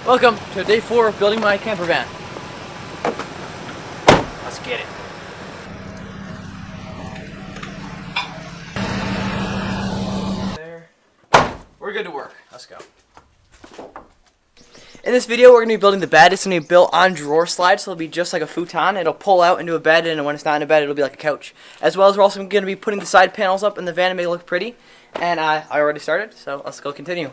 Welcome to day 4 of building my camper van. Let's get it. There. We're good to work. Let's go. In this video, we're going to be building the bed. It's going to be built on drawer slides, so it'll be just like a futon. It'll pull out into a bed, and when it's not in a bed, it'll be like a couch. As well as we're also going to be putting the side panels up in the van to make it look pretty. And I already started, so let's go continue.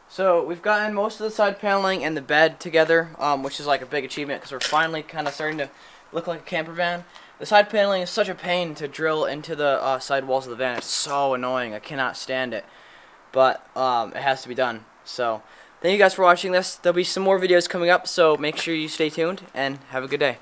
So we've gotten most of the side paneling and the bed together, which is like a big achievement because we're finally kind of starting to look like a camper van. The side paneling is such a pain to drill into the side walls of the van. It's so annoying. I cannot stand it. But it has to be done. So thank you guys for watching this. There'll be some more videos coming up, so make sure you stay tuned and have a good day.